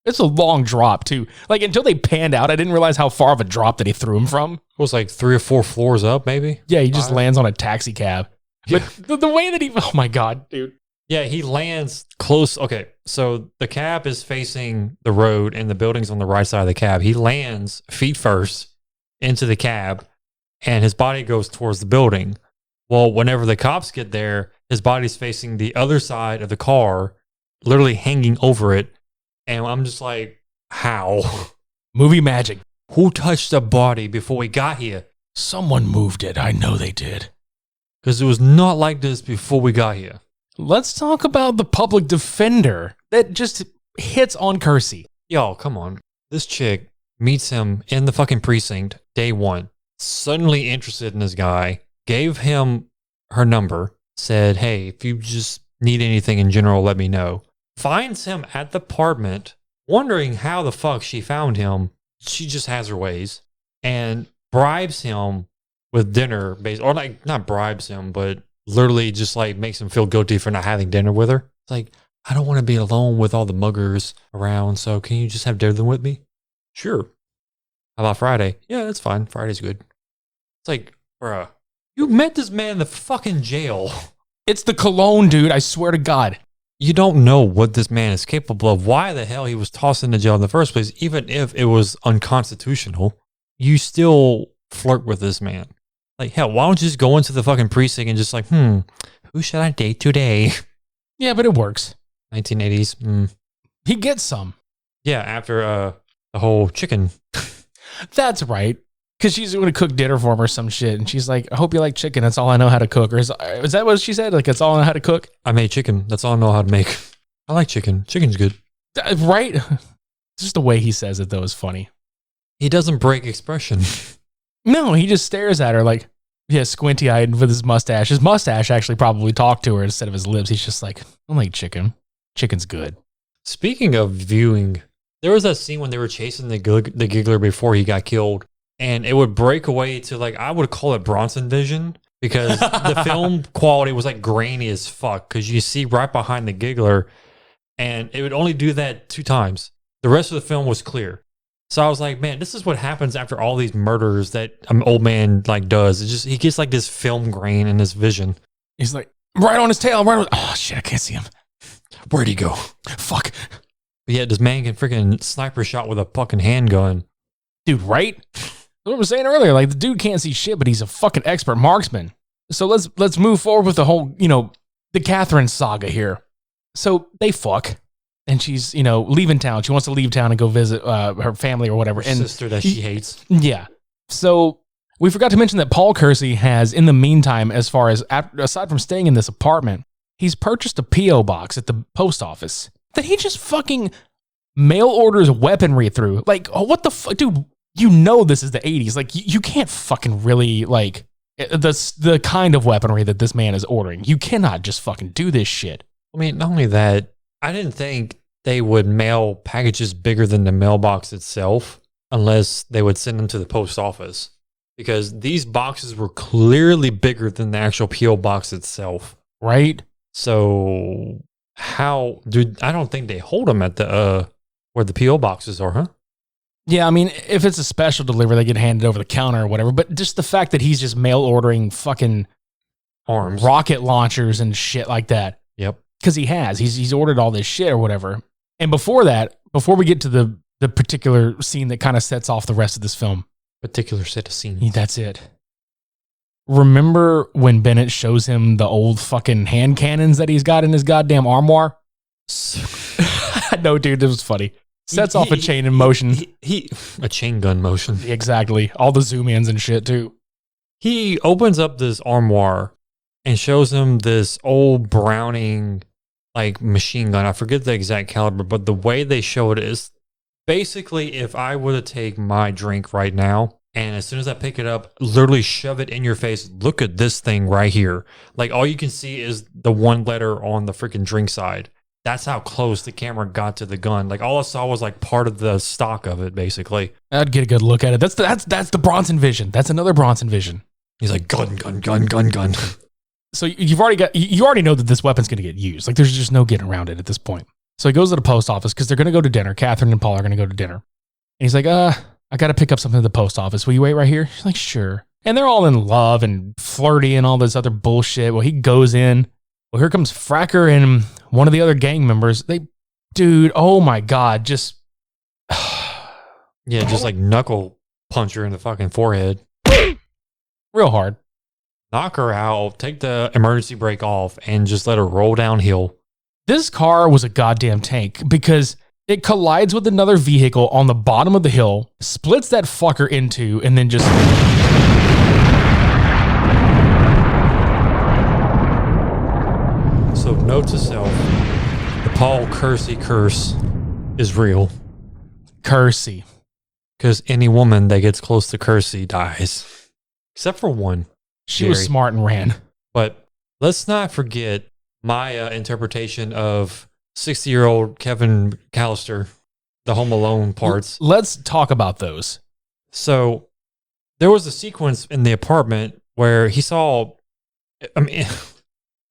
It's a long drop too. Like until they panned out, I didn't realize how far of a drop that he threw him from. It was like 3 or 4 floors up, maybe. Yeah, he just 5. lands on a taxi cab. Yeah. But the way that he, oh my God, dude. Yeah, he lands close. Okay, so the cab is facing the road and the building's on the right side of the cab. He lands feet first into the cab and his body goes towards the building. Well, whenever the cops get there, his body's facing the other side of the car, literally hanging over it. And I'm just like, how? Movie magic. Who touched the body before we got here? Someone moved it. I know they did. Because it was not like this before we got here. Let's talk about the public defender that just hits on Kersey. Yo, come on. This chick meets him in the fucking precinct day one, suddenly interested in this guy, gave him her number, said, hey, if you just need anything in general, let me know. Finds him at the apartment, wondering how the fuck she found him. She just has her ways, and bribes him with dinner, or like not bribes him, but literally just like makes him feel guilty for not having dinner with her. It's like, I don't want to be alone with all the muggers around, so can you just have dinner with me? Sure. How about Friday? Yeah, that's fine. Friday's good. It's like, bruh, you met this man in the fucking jail. It's the Cologne, dude. I swear to God. You don't know what this man is capable of. Why the hell he was tossed into jail in the first place, even if it was unconstitutional. You still flirt with this man. Like, hell, why don't you just go into the fucking precinct and just like, who should I date today? Yeah, but it works. 1980s. He gets some. Yeah, after the whole chicken. That's right. Because she's going to cook dinner for him or some shit. And she's like, I hope you like chicken. That's all I know how to cook. Or is that what she said? Like, that's all I know how to cook? I made chicken. That's all I know how to make. I like chicken. Chicken's good. Right? Just the way he says it, though, is funny. He doesn't break expression. No, he just stares at her like, yeah, squinty-eyed with his mustache. His mustache actually probably talked to her instead of his lips. He's just like, I like chicken. Chicken's good. Speaking of viewing, there was that scene when they were chasing the giggler before he got killed. And it would break away to like, I would call it Bronson vision, because the film quality was like grainy as fuck, because you see right behind the giggler, and it would only do that 2 times. The rest of the film was clear. So I was like, man, this is what happens after all these murders that an old man like does. It's just, he gets like this film grain in his vision. He's like, right on his tail. Oh, shit, I can't see him. Where'd he go? Fuck. But yeah, this man can freaking sniper shot with a fucking handgun. Dude, right? What I was saying earlier, like the dude can't see shit, but he's a fucking expert marksman. So let's move forward with the whole, the Catherine saga here. So they fuck, and she's, leaving town. She wants to leave town and go visit her family or whatever. Her and sister that she hates. Yeah. So we forgot to mention that Paul Kersey has, in the meantime, as far as aside from staying in this apartment, he's purchased a P.O. box at the post office that he just fucking mail orders weaponry through. Like, oh, what the fuck, dude? This is the 80s. Like, you can't fucking really, like, the kind of weaponry that this man is ordering. You cannot just fucking do this shit. I mean, not only that, I didn't think they would mail packages bigger than the mailbox itself unless they would send them to the post office, because these boxes were clearly bigger than the actual P.O. box itself. Right? So how, dude, I don't think they hold them at the, where the P.O. boxes are, huh? Yeah, I mean, if it's a special delivery, they get handed over the counter or whatever. But just the fact that he's just mail ordering fucking Arms, rocket launchers and shit like that. Yep. Because he's ordered all this shit or whatever. And before we get to the particular scene that kind of sets off the rest of this film. Particular set of scenes. That's it. Remember when Bennett shows him the old fucking hand cannons that he's got in his goddamn armoire? No, dude, this was funny. Sets off a chain in motion. A chain gun motion. Exactly. All the zoom ins and shit too. He opens up this armoire and shows him this old Browning like machine gun. I forget the exact caliber, but the way they show it is basically if I were to take my drink right now and as soon as I pick it up, literally shove it in your face. Look at this thing right here. Like all you can see is the one letter on the freaking drink side. That's how close the camera got to the gun. Like all I saw was like part of the stock of it, basically. I'd get a good look at it. That's the Bronson vision. That's another Bronson vision. He's like gun, gun, gun, gun, gun. So you already know that this weapon's going to get used. Like there's just no getting around it at this point. So he goes to the post office because they're going to go to dinner. Catherine and Paul are going to go to dinner. And he's like, I got to pick up something at the post office. Will you wait right here? She's like, sure. And they're all in love and flirty and all this other bullshit. Well, he goes in. Well, here comes Fracker and one of the other gang members. Dude, oh my God, just. Yeah, just like knuckle punch her in the fucking forehead. Real hard. Knock her out, take the emergency brake off, and just let her roll downhill. This car was a goddamn tank because it collides with another vehicle on the bottom of the hill, splits that fucker into, and then just. So, note to self, the Paul Kersey curse is real. Kersey. Because any woman that gets close to Kersey dies. Except for one. She was smart and ran. But let's not forget my interpretation of 60-year-old Kevin Callister, the Home Alone parts. Let's talk about those. So there was a sequence in the apartment where he saw, I mean,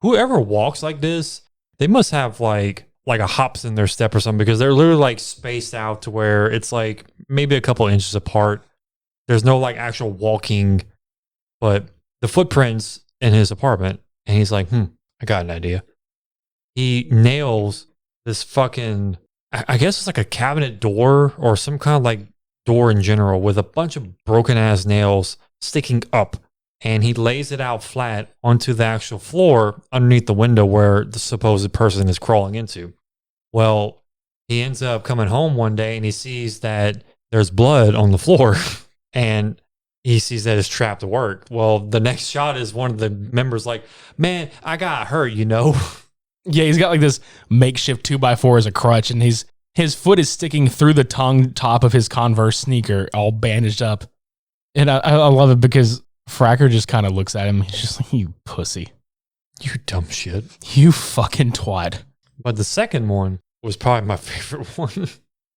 whoever walks like this, they must have like a hops in their step or something because they're literally like spaced out to where it's like maybe a couple inches apart. There's no like actual walking, but the footprints in his apartment. And he's like, I got an idea. He nails this fucking, I guess it's like a cabinet door or some kind of like door in general with a bunch of broken ass nails sticking up. And he lays it out flat onto the actual floor underneath the window where the supposed person is crawling into. Well, he ends up coming home one day and he sees that there's blood on the floor and he sees that it's trapped to work. Well, the next shot is one of the members like, man, I got hurt, you know? Yeah, he's got like this makeshift 2x4 as a crutch, and his foot is sticking through the tongue top of his Converse sneaker, all bandaged up. And I love it because Fracker just kind of looks at him. He's just like, you pussy. You dumb shit. You fucking twat. But the second one was probably my favorite one,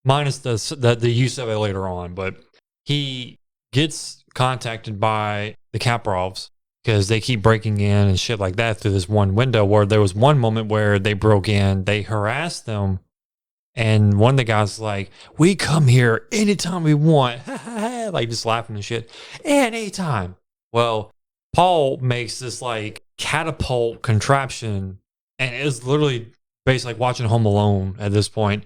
minus the use of it later on. But he gets contacted by the Kaprovs because they keep breaking in and shit like that through this one window where there was one moment where they broke in, they harassed them, and one of the guys like, we come here anytime we want, like just laughing and shit, anytime. Well, Paul makes this like catapult contraption, and it's literally basically like watching Home Alone at this point.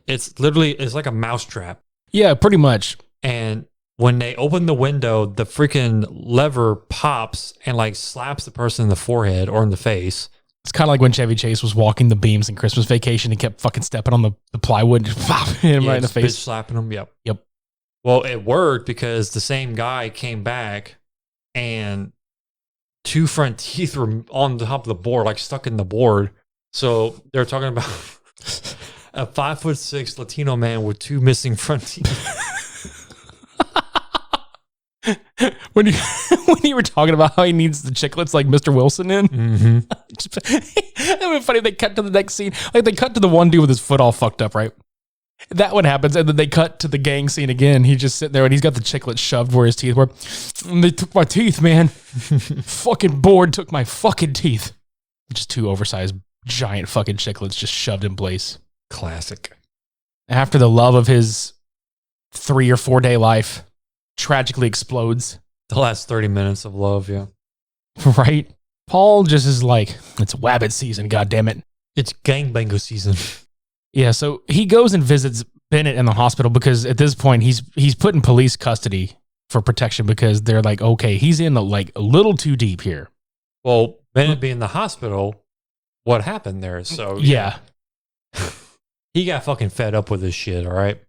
It's like a mousetrap. Yeah, pretty much. And when they open the window, the freaking lever pops and like slaps the person in the forehead or in the face. It's kind of like when Chevy Chase was walking the beams in Christmas Vacation and kept fucking stepping on the plywood and just pop, hit him right in the face. Bitch slapping him. Yep. Yep. Well, it worked because the same guy came back and two front teeth were on the top of the board, like stuck in the board. So they're talking about a 5'6" Latino man with two missing front teeth. when you were talking about how he needs the chiclets like Mr. Wilson in, it would be funny. They cut to the next scene, like they cut to the one dude with his foot all fucked up, right? That one happens, and then they cut to the gang scene again. He's just sitting there, and he's got the chiclets shoved where his teeth were. They took my teeth, man. Fucking board took my fucking teeth. Just two oversized giant fucking chiclets just shoved in place. Classic. After the love of his 3 or 4 day life tragically explodes. The last 30 minutes of love, yeah. Right? Paul just is like, it's wabbit season, goddammit. It's gangbanger season. Yeah, so he goes and visits Bennett in the hospital because at this point he's put in police custody for protection because they're like, okay, he's in like a little too deep here. Well, Bennett being in the hospital, what happened there? So yeah. He got fucking fed up with this shit, all right?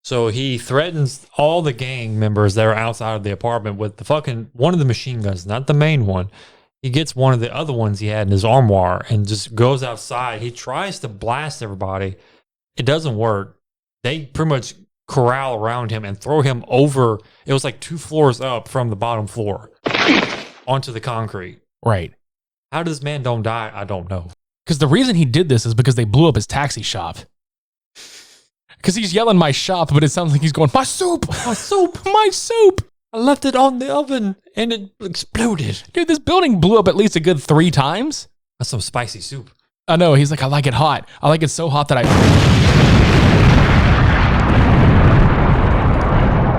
So he threatens all the gang members that are outside of the apartment with the fucking one of the machine guns, not the main one. He gets one of the other ones he had in his armoire and just goes outside. He tries to blast everybody. It doesn't work. They pretty much corral around him and throw him over. It was like 2 floors up from the bottom floor onto the concrete. Right. How does man don't die? I don't know. Because the reason he did this is because they blew up his taxi shop. Because he's yelling my shop, but it sounds like he's going, my soup, my soup, my soup. I left it on the oven and it exploded. Dude, this building blew up at least a good 3 times. That's some spicy soup. I know. He's like, I like it hot. I like it so hot that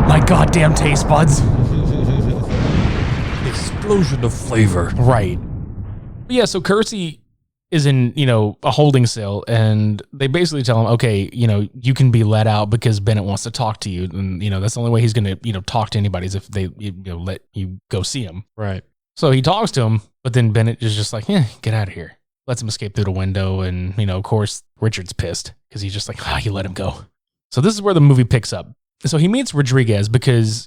my goddamn taste buds. Explosion of flavor. Right. But yeah, so Kersey is in, a holding cell, and they basically tell him, okay, you can be let out because Bennett wants to talk to you. And, that's the only way he's going to, talk to anybody is if they, let you go see him. Right. So he talks to him, but then Bennett is just like, get out of here. Lets him escape through the window. And, of course, Richard's pissed because he's just like, you let him go. So this is where the movie picks up. So he meets Rodriguez because,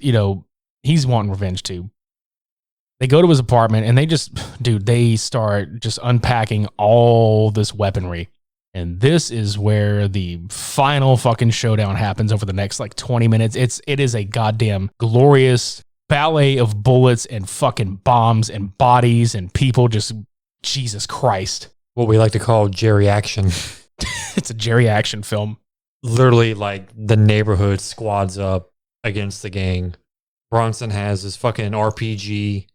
he's wanting revenge too. They go to his apartment and they start just unpacking all this weaponry. And this is where the final fucking showdown happens over the next 20 minutes. It is a goddamn glorious ballet of bullets and fucking bombs and bodies and people just, Jesus Christ. What we like to call Jerry action. It's a Jerry action film. Literally, the neighborhood squads up against the gang. Bronson has his fucking RPG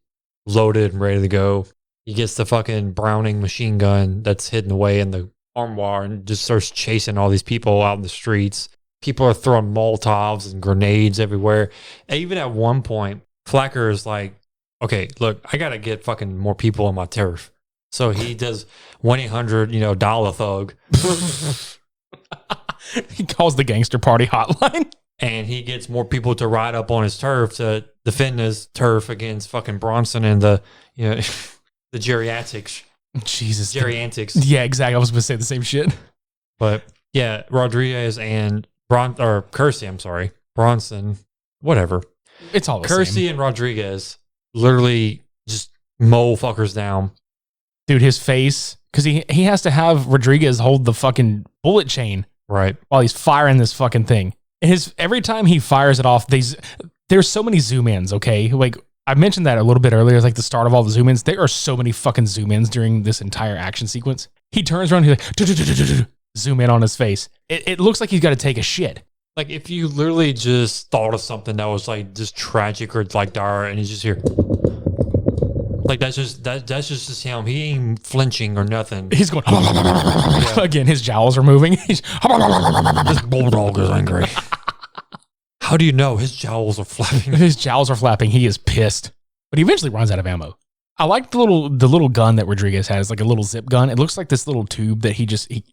loaded and ready to go. He gets the fucking Browning machine gun that's hidden away in the armoire and just starts chasing all these people out in the streets. People are throwing Molotovs and grenades everywhere. And even at one point, Flacker is like, okay, look, I got to get fucking more people on my turf. So he does 1-800, dollar thug. He calls the gangster party hotline. And he gets more people to ride up on his turf to defend his turf against fucking Bronson and the geriatrics. Jesus. Geriantics. Yeah, exactly. I was going to say the same shit. But yeah, Rodriguez and Kersey, Bronson, whatever. It's all the Kersey same. and Rodriguez literally just mow fuckers down. Dude, his face, because he has to have Rodriguez hold the fucking bullet chain. Right. While he's firing this fucking thing. Every time he fires it off, there's so many zoom ins, okay? I mentioned that a little bit earlier, the start of all the zoom ins. There are so many fucking zoom ins during this entire action sequence. He turns around, he's like, zoom in on his face. It looks like he's got to take a shit. If you literally just thought of something that was just tragic or dire, and he's just here. That's just him. He ain't flinching or nothing. He's going, again, his jowls are moving. This bulldog is angry. How do you know his jowls are flapping? His jowls are flapping. He is pissed. But he eventually runs out of ammo. I like the little gun that Rodriguez has, a little zip gun. It looks like this little tube that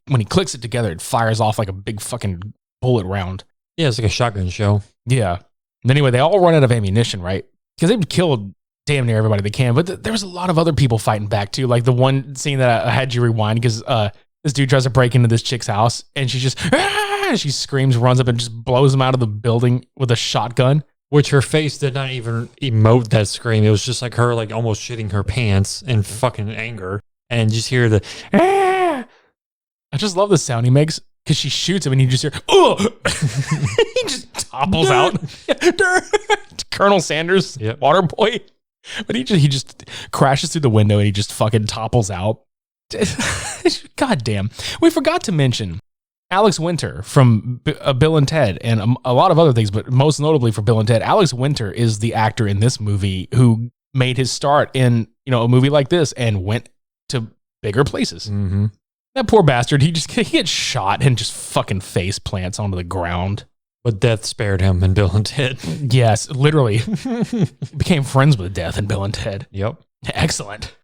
when he clicks it together, it fires off like a big fucking bullet round. Yeah, it's like a shotgun show. Yeah. And anyway, they all run out of ammunition, right? Because they've killed damn near everybody they can. But there was a lot of other people fighting back too. The one scene that I had you rewind because this dude tries to break into this chick's house and she just, she screams, runs up and just blows him out of the building with a shotgun. Which her face did not even emote that scream. It was just her almost shitting her pants in fucking anger. And just hear the, I just love the sound he makes because she shoots him and you just hear, oh, he just topples out. Colonel Sanders, yep. Water Boy. But he just crashes through the window and he just fucking topples out. God damn. We forgot to mention Alex Winter from Bill and Ted and a lot of other things, but most notably for Bill and Ted. Alex Winter is the actor in this movie who made his start in a movie like this and went to bigger places. Mm-hmm. That poor bastard, he gets shot and just fucking face plants onto the ground. But death spared him in Bill and Ted. Yes, literally. Became friends with death in Bill and Ted. Yep. Excellent.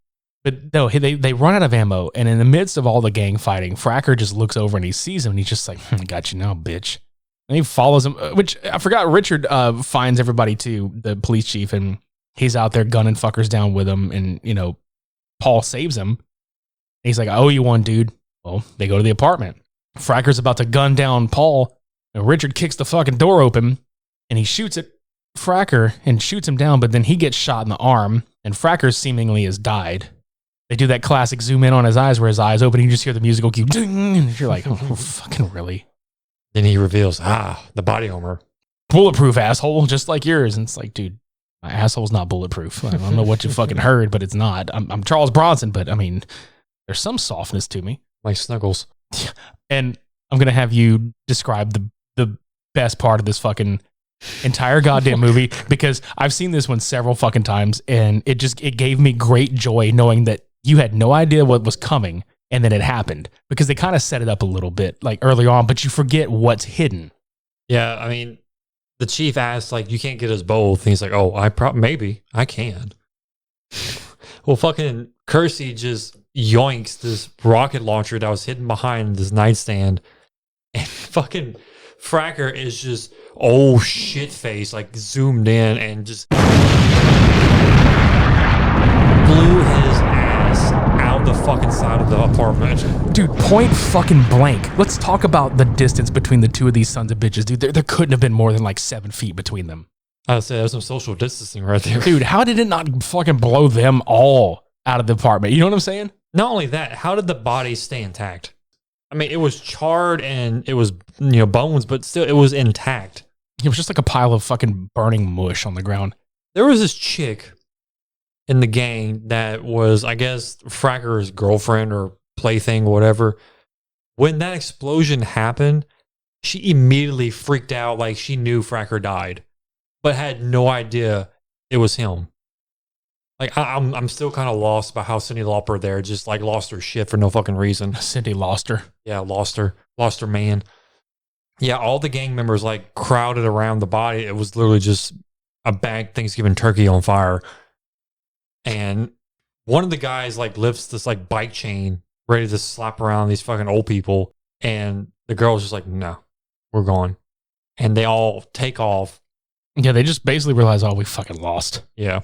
But no, they run out of ammo, and in the midst of all the gang fighting, Fracker just looks over and he sees him, and he's just like, got you now, bitch. And he follows him, which I forgot Richard finds everybody too, the police chief, and he's out there gunning fuckers down with him, and, Paul saves him. He's like, I owe you one, dude. Well, they go to the apartment. Fracker's about to gun down Paul, and Richard kicks the fucking door open, and he shoots at Fracker and shoots him down, but then he gets shot in the arm. and Fracker seemingly has died. They do that classic zoom in on his eyes where his eyes open and you just hear the musical cue, ding, and you're like, oh, fucking really? Then he reveals, the body armor. Bulletproof, asshole, just like yours. And it's like, dude, my asshole's not bulletproof. I don't know what you fucking heard, but it's not. I'm Charles Bronson, but I mean, there's some softness to me. Like Snuggles. And I'm going to have you describe the best part of this fucking entire goddamn movie, because I've seen this one several fucking times, and it gave me great joy knowing that you had no idea what was coming, and then it happened, because they kind of set it up a little bit like early on, but you forget what's hidden. Yeah, I mean, the chief asks, like, you can't get us both. And he's like, oh, maybe I can. Well, fucking Kersey just yoinks this rocket launcher that was hidden behind this nightstand, and fucking Fracker is just shit face, like zoomed in, and just blew his ass out the fucking side of the apartment. Dude, point fucking blank. Let's talk about the distance between the two of these sons of bitches, dude. There couldn't have been more than like 7 feet between them. I would say there's some social distancing right there. Dude, how did it not fucking blow them all out of the apartment? You know what I'm saying? Not only that, how did the body stay intact? I mean, it was charred and it was, bones, but still it was intact. It was just like a pile of fucking burning mush on the ground. There was this chick in the gang that was, I guess, Fracker's girlfriend or plaything or whatever. When that explosion happened, she immediately freaked out like she knew Fracker died, but had no idea it was him. Like, I'm still kind of lost by how Cyndi Lauper there just like lost her shit for no fucking reason. Cyndi lost her. Yeah, lost her man. Yeah, all the gang members like crowded around the body. It was literally just a bag Thanksgiving turkey on fire. And one of the guys like lifts this like bike chain ready to slap around these fucking old people. And the girl's just like, no, we're gone. And they all take off. Yeah, they just basically realize, we fucking lost. Yeah.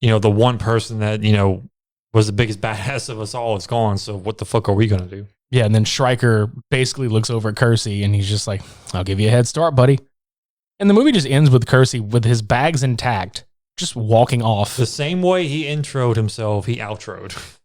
The one person that, was the biggest badass of us all is gone. So what the fuck are we going to do? Yeah, and then Stryker basically looks over at Kersey and he's just like, I'll give you a head start, buddy. And the movie just ends with Kersey with his bags intact, just walking off. The same way he introed himself, he outroed.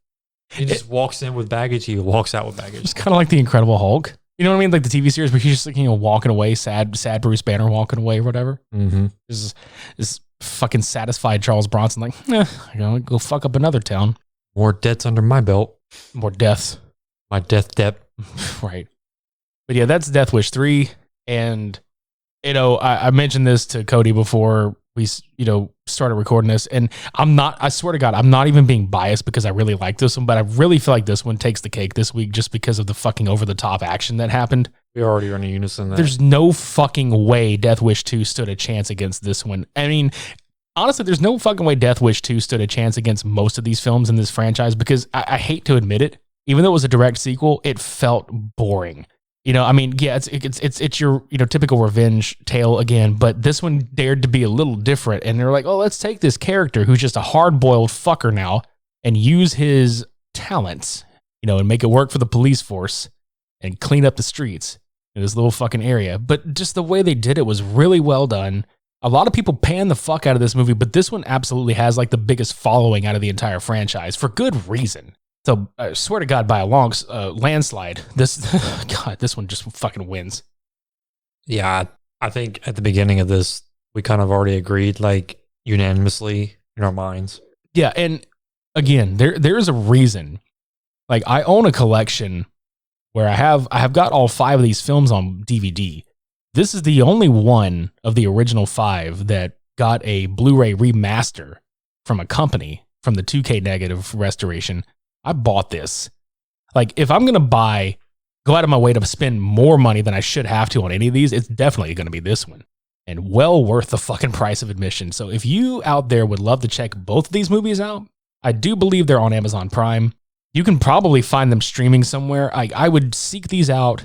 He just walks in with baggage, he walks out with baggage. It's kind of like the Incredible Hulk. You know what I mean? Like the TV series where he's just like, walking away, sad Bruce Banner walking away or whatever. Mm-hmm. This fucking satisfied Charles Bronson, like, go fuck up another town. More debts under my belt. More deaths. My death debt. Right. But yeah, that's Death Wish 3. And, I mentioned this to Cody before we, started recording this. And I swear to God, I'm not even being biased because I really like this one, but I really feel like this one takes the cake this week just because of the fucking over-the-top action that happened. We already are in unison there. There's no fucking way Death Wish 2 stood a chance against this one. I mean, honestly, there's no fucking way Death Wish 2 stood a chance against most of these films in this franchise because I hate to admit it, even though it was a direct sequel, it felt boring. It's your typical revenge tale again, but this one dared to be a little different. And they're like, let's take this character who's just a hard-boiled fucker now and use his talents, and make it work for the police force and clean up the streets in this little fucking area. But just the way they did it was really well done. A lot of people pan the fuck out of this movie, but this one absolutely has like the biggest following out of the entire franchise for good reason. So I swear to God, by a long landslide, this one just fucking wins. Yeah, I think at the beginning of this, we kind of already agreed like unanimously in our minds. Yeah, and again, there is a reason. Like I own a collection where I have got all 5 of these films on DVD. This is the only one of the original 5 that got a Blu-ray remaster from a company from the 2K negative restoration. I bought this. Like, if I'm going to go out of my way to spend more money than I should have to on any of these, it's definitely going to be this one. And well worth the fucking price of admission. So if you out there would love to check both of these movies out, I do believe they're on Amazon Prime. You can probably find them streaming somewhere. I would seek these out.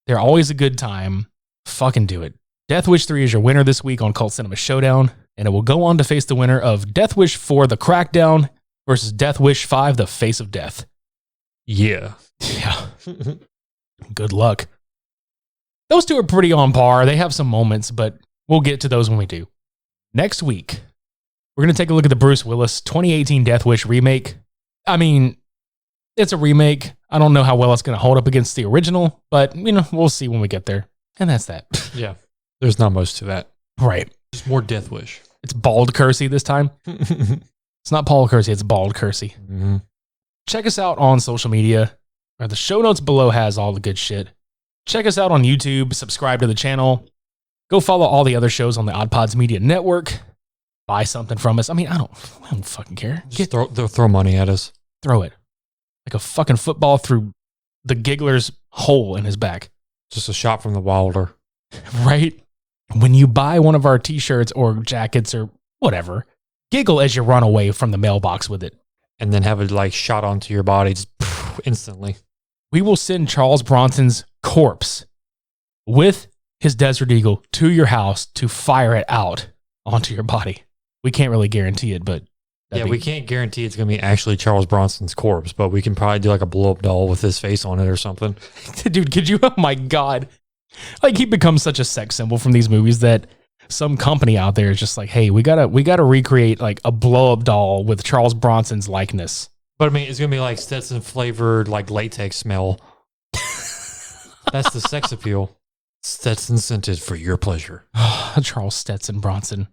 They're always a good time. Fucking do it. Death Wish 3 is your winner this week on Cult Cinema Showdown. And it will go on to face the winner of Death Wish 4, The Crackdown, versus Death Wish 5, The Face of Death. Yeah. Yeah. Good luck. Those two are pretty on par. They have some moments, but we'll get to those when we do. Next week, We're going to take a look at the Bruce Willis 2018 Death Wish remake. I mean, it's a remake. I don't know how well it's going to hold up against the original, but, we'll see when we get there. And that's that. Yeah. There's not much to that. Right. Just more Death Wish. It's Bald Kersey this time. It's not Paul Kersey, it's Bald Kersey. Mm-hmm. Check us out on social media. The show notes below has all the good shit. Check us out on YouTube. Subscribe to the channel. Go follow all the other shows on the Odd Pods Media Network. Buy something from us. I mean, I don't fucking care. Just throw money at us. Throw it. Like a fucking football through the giggler's hole in his back. Just a shot from the Wilder. Right? When you buy one of our t-shirts or jackets or whatever, giggle as you run away from the mailbox with it. And then have it like shot onto your body just instantly. We will send Charles Bronson's corpse with his Desert Eagle to your house to fire it out onto your body. We can't really guarantee it, but... we can't guarantee it's going to be actually Charles Bronson's corpse, but we can probably do like a blow-up doll with his face on it or something. Dude, could you... Oh my God. Like, he becomes such a sex symbol from these movies that some company out there is just like, hey, we gotta recreate like a blow-up doll with Charles Bronson's likeness. But I mean, it's going to be like Stetson flavored like latex smell. That's the sex appeal. Stetson scented for your pleasure. Charles Stetson Bronson.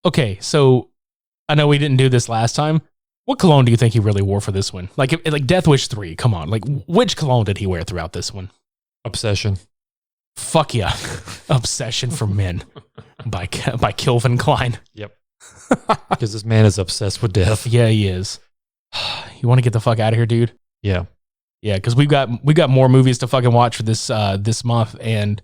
Okay, so I know we didn't do this last time. What cologne do you think he really wore for this one? Like Death Wish 3, come on. Like, which cologne did he wear throughout this one? Obsession. Fuck yeah. Obsession for Men by Calvin Klein. Yep. Because this man is obsessed with death. Yeah, he is. You want to get the fuck out of here, dude? Yeah. Yeah, because we got more movies to fucking watch for this month, and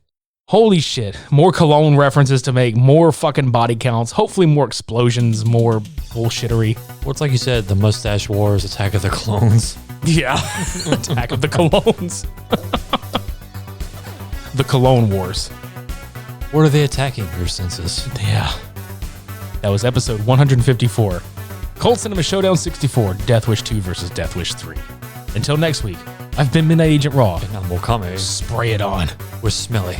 holy shit, more cologne references to make, more fucking body counts, hopefully more explosions, more bullshittery. Well, it's like you said, the Mustache Wars, Attack of the Clones. Yeah, Attack of the Colognes. The Cologne Wars. What are they attacking? Your senses. Yeah. That was episode 154. Cult Cinema Showdown 64, Death Wish 2 versus Death Wish 3. Until next week, I've been Midnight Agent Raw. And I'm Wakame. Spray it on. We're smelly.